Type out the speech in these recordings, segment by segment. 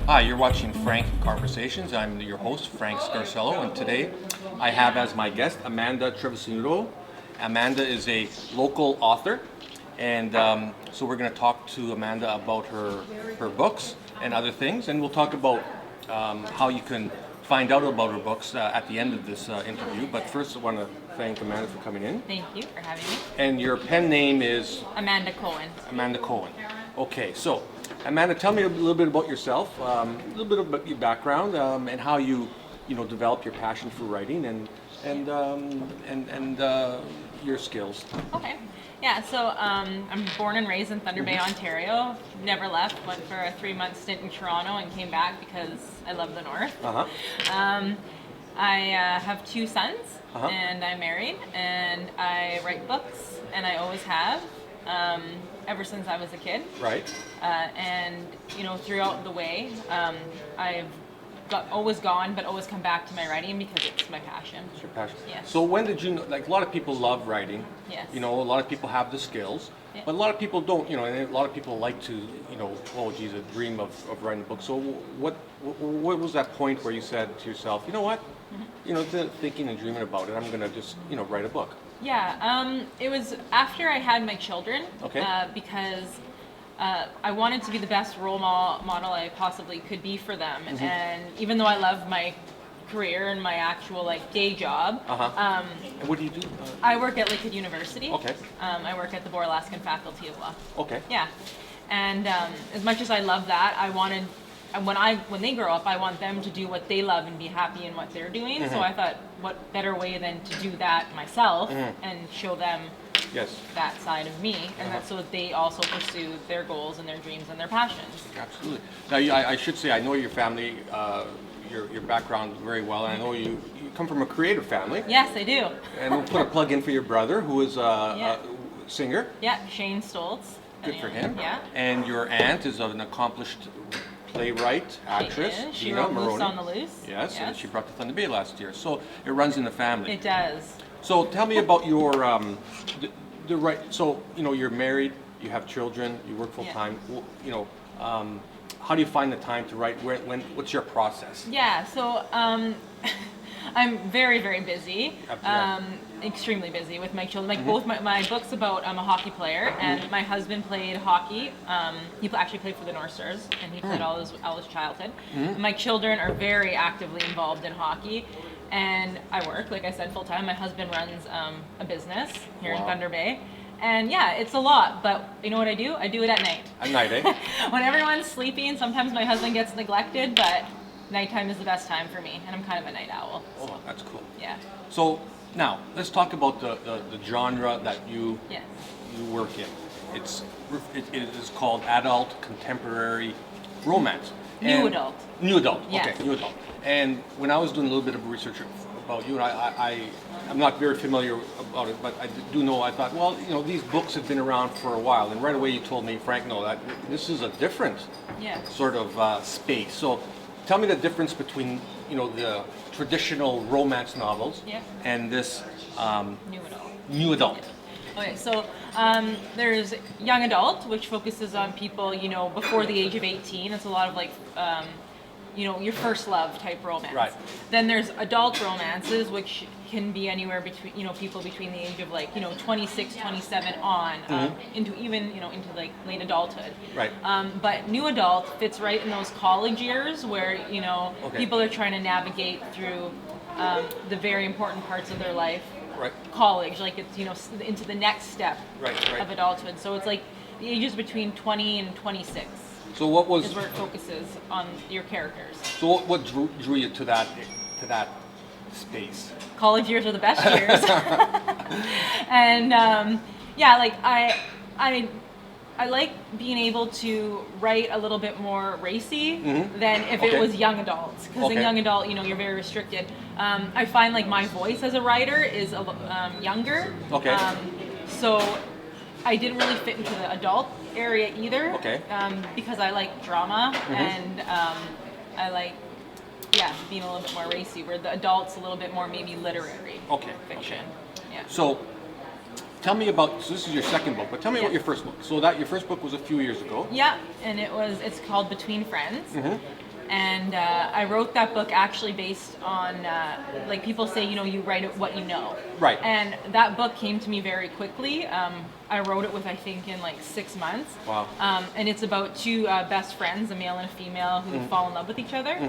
Hi, you're watching Frank Conversations. I'm your host, Frank Scarcello, and today I have as my guest Amanda Trevisanutto. Amanda is a local author, and so we're going to talk to Amanda about her books and other things, and we'll talk about how you can find out about her books at the end of this interview. But first, I want to thank Amanda for coming in. Thank you for having me. And your pen name is? Amanda Cowen. Amanda Cowen. Okay, so Amanda, tell me a little bit about yourself, a little bit about your background, and how you developed your passion for writing and your skills. Okay. Yeah, so I'm born and raised in Thunder Bay, Ontario. Never left. Went for a 3-month stint in Toronto and came back because I love the North. I have 2 sons, and I'm married, and I write books, and I always have, ever since I was a kid. Right. And throughout the way, I've always gone, but always come back to my writing because it's my passion. It's your passion. Yes. So when did you know? Like, a lot of people love writing. Yes. A lot of people have the skills, but a lot of people don't. And a lot of people like to, oh geez, a dream of writing a book. So what was that point where you said to yourself, you know what, thinking and dreaming about it, I'm gonna just write a book. Yeah. It was after I had my children. Okay. Because I wanted to be the best role model I possibly could be for them. And even though I love my career and my actual day job, and what do you do? I work at Lakewood University. Okay. I work at the Boer-Alaskan Faculty of Law. Okay. Yeah. And as much as I love that, I wanted, and when they grow up, I want them to do what they love and be happy in what they're doing. So I thought, what better way than to do that myself and show them that side of me, and that's so that they also pursue their goals and their dreams and their passions. Absolutely. Now, I should say, I know your family, your background very well, and I know you come from a creative family. Yes, I do. And we'll put a plug in for your brother, who is a singer. Yeah, Shane Stoltz. Good for him. Yeah. And your aunt is an accomplished playwright, actress. She wrote Loose on the Loose. Yes, and she brought to Thunder Bay last year. So it runs in the family. It does. So tell me about your the right. So you're married, you have children, you work full time. How do you find the time to write? What's your process? Yeah. So I'm very, very busy. Extremely busy with my children. Both my book's about I'm a hockey player, and my husband played hockey. He actually played for the North Stars, and he played all his childhood. My children are very actively involved in hockey. And I work, like I said, full time. My husband runs a business here in Thunder Bay. And yeah, it's a lot, but you know what I do? I do it at night. At night, eh? When everyone's sleeping, sometimes my husband gets neglected, but nighttime is the best time for me, and I'm kind of a night owl. So. Oh, that's cool. Yeah. So now, let's talk about the genre that you work in. It is called adult contemporary romance. New adult. New adult. Yes. Okay, new adult. And when I was doing a little bit of research about you, and I'm not very familiar about it, but I do know. I thought, well, these books have been around for a while, and right away you told me, Frank, no, that this is a different sort of space. So, tell me the difference between the traditional romance novels and this new adult. Okay, so there's young adult, which focuses on people, before the age of 18. It's a lot of your first love type romance. Right. Then there's adult romances, which can be anywhere between, people between the age of 26, 27 on, into late adulthood. Right. But new adult fits right in those college years where, people are trying to navigate through the very important parts of their life. Right. College, it's into the next step of adulthood. So it's the ages between 20 and 26. So what was is where it focuses on your characters. So what drew you to that space? College years are the best years, and I like being able to write a little bit more racy than if it was young adults, because in young adult, you're very restricted. I find my voice as a writer is younger. Okay. So I didn't really fit into the adult area either. Okay. Because I like drama and I like being a little bit more racy, where the adult's a little bit more maybe literary fiction. Yeah. So tell me about, so this is your second book, but tell me about your first book. So that your first book was a few years ago. Yeah, and it's called Between Friends. And I wrote that book actually based on, like people say, you write what you know. Right. And that book came to me very quickly. I wrote it I think in like 6 months. Wow. And it's about two best friends, a male and a female, who fall in love with each other.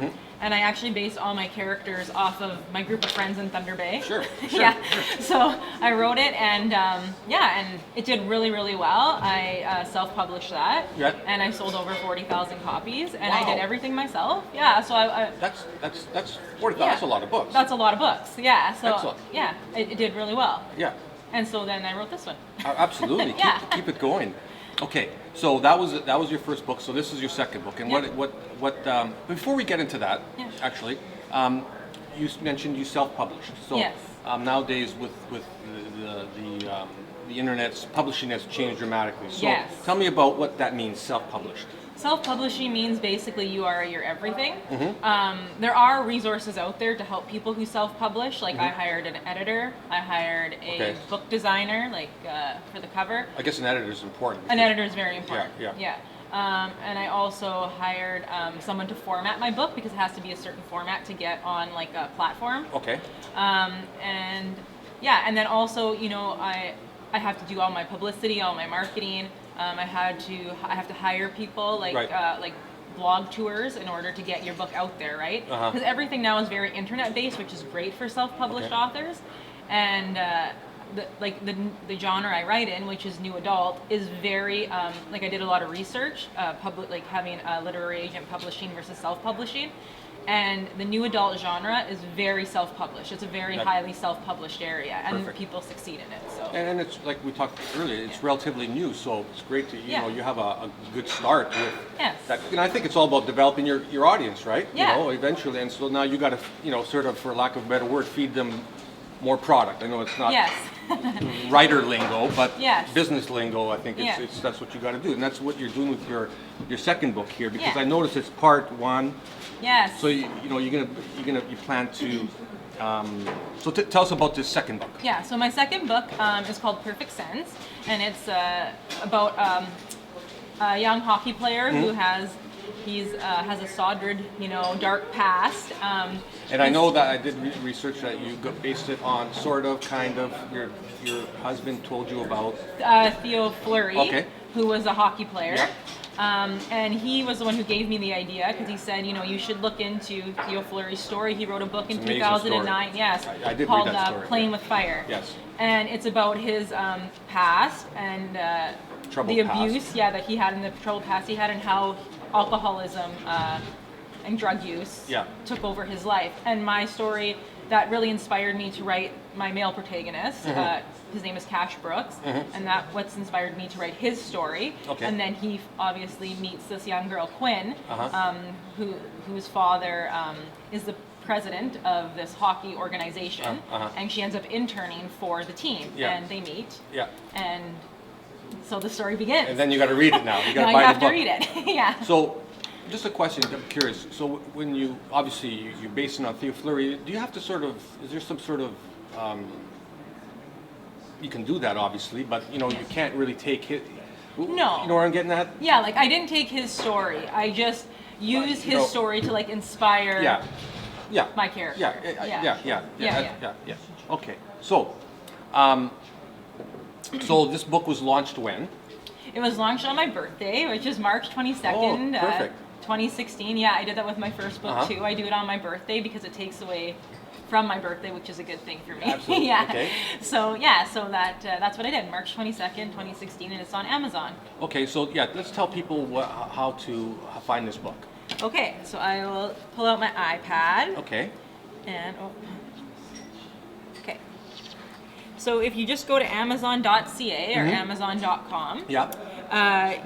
And I actually based all my characters off of my group of friends in Thunder Bay. Sure. Yeah. So I wrote it, and and it did really, really well. I self-published that, and I sold over 40,000 copies, and I did everything myself. Yeah. So I That's 40,000. That's a lot of books. That's a lot of books. Yeah. So Excellent. yeah, it did really well. Yeah. And so then I wrote this one. Absolutely. Yeah. Keep it going. Okay, so that was your first book. So this is your second book. And what before we get into that, actually, you mentioned you self-published. So Yes. Nowadays with the internet's publishing has changed dramatically. So Yes. tell me about what that means, self-published. Self-publishing means basically you are your everything. There are resources out there to help people who self-publish. Like I hired an editor, I hired a book designer, like for the cover. I guess an editor is important. An editor is very important. Yeah. And I also hired someone to format my book because it has to be a certain format to get on like a platform. Okay. And then also, I have to do all my publicity, all my marketing. I have to hire people like blog tours in order to get your book out there, right? Because everything now is very internet based, which is great for self-published authors. And the genre I write in, which is new adult, is very like I did a lot of research, like having a literary agent publishing versus self-publishing. And the new adult genre is very self-published. It's a very highly self-published area, and people succeed in it. So. And it's like we talked earlier. It's relatively new, so it's great to you have a good start with that. And I think it's all about developing your audience, right? Yeah. Eventually, and so now you got to sort of, for lack of a better word, feed them more product. I know it's not writer lingo, but business lingo. I think it's that's what you got to do, and that's what you're doing with your second book here. Because I noticed it's part one. Yes. So you plan to. So tell us about this second book. Yeah. So my second book is called Perfect Sense, and it's about a young hockey player who has a sordid, dark past. And I know that I did research that you based it on sort of, kind of, your husband told you about. Theo Fleury, who was a hockey player. Yeah. And he was the one who gave me the idea because he said, you should look into Theo Fleury's story. He wrote a book in 2009, I did called read that story, Playing with Fire. Yes. And it's about his past and the abuse, that he had, in the troubled past he had, and how alcoholism and drug use took over his life. And my story, that really inspired me to write my male protagonist. His name is Cash Brooks, and that's what's inspired me to write his story. And then he obviously meets this young girl, Quinn, whose father is the president of this hockey organization, and she ends up interning for the team, and they meet, and so the story begins. And then you got to read it now. You got to buy the book. Now you have to read it. Yeah. So, just a question. I'm curious. So, when you obviously you're based on Theo Fleury, do you have to sort of? Is there some sort of? You can do that obviously, but you can't really take his. No. You know where I'm getting at? Yeah, like I didn't take his story. I just used his story to like inspire. My character. Yeah. Okay. So, so this book was launched when? It was launched on my birthday, which is March 22nd, 2016. Yeah, I did that with my first book too. I do it on my birthday because it takes away from my birthday, which is a good thing for me. Absolutely. Okay. So that's what I did, March 22nd, 2016, and it's on Amazon. Okay, so let's tell people how to find this book. Okay, so I will pull out my iPad. Okay. And okay. So if you just go to Amazon.ca or Amazon.com,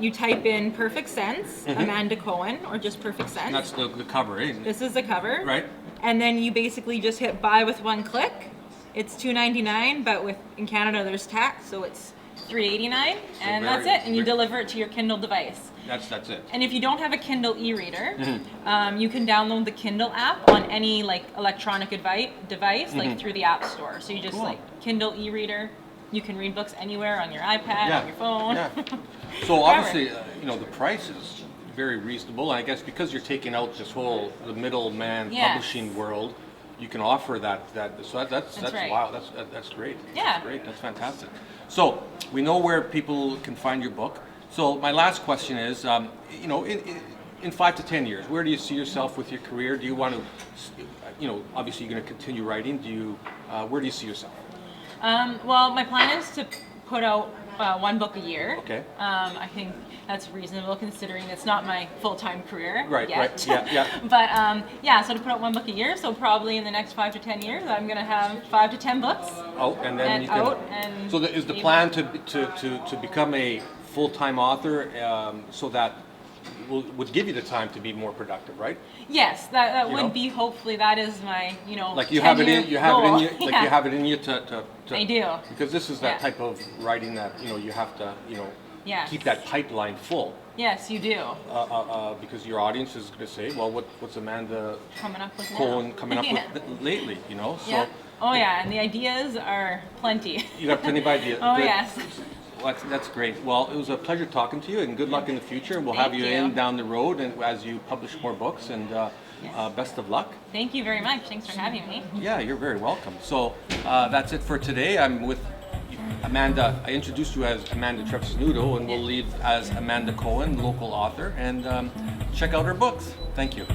you type in Perfect Sense, Amanda Cowen, or just Perfect Sense. And that's the cover, isn't it? This is the cover. Right. And then you basically just hit buy with one click. It's $2.99, but in Canada there's tax, so it's $3.89, and that's it. And you deliver it to your Kindle device. That's it. And if you don't have a Kindle e-reader, you can download the Kindle app on any like electronic device, like through the App Store. So you just like Kindle e-reader. You can read books anywhere on your iPad, on your phone. So obviously, the price is very reasonable. I guess because you're taking out this whole the middleman Yes. publishing world, you can offer that. So that's right. wow. That's great. Yeah. That's great. That's fantastic. So we know where people can find your book. So my last question is, you know, in 5 to 10 years, where do you see yourself with your career? Do you want to, you know, obviously you're going to continue writing. Do you, where do you see yourself? Well, my plan is to put out one book a year. Okay. I think that's reasonable considering it's not my full-time career Right, yet. right, yeah. But yeah, so to put out one book a year, so probably in the next 5 to 10 years, I'm going to have 5 to 10 books. Oh, and then And you can. out and So is the able- plan to become a full-time author, so that would give you the time to be more productive, right? Yes, that You would know? be, hopefully, that is my, you know, Like you have it in 10-year you have it in goal. you like Yeah. you have it in you to I do. because this is that Yeah. type of writing that you know you have to you know Yes. keep that pipeline full Yes, you do. because your audience is going to say, well, what's Amanda Coming up with Cowen now. coming up Yeah. with lately, you know? So Yeah. Oh yeah, and the ideas are plenty. you got plenty of ideas. Oh Good. yes. Well, that's great. Well, it was a pleasure talking to you, and good luck in the future. We'll have Thank you you. in down the road, and as you publish more books, and best of luck. Thank you very much. Thanks for having me. Yeah, you're very welcome. So that's it for today. I'm with Amanda. I introduced you as Amanda Trevisanutto, and we'll leave as Amanda Cowen, local author, and check out her books. Thank you.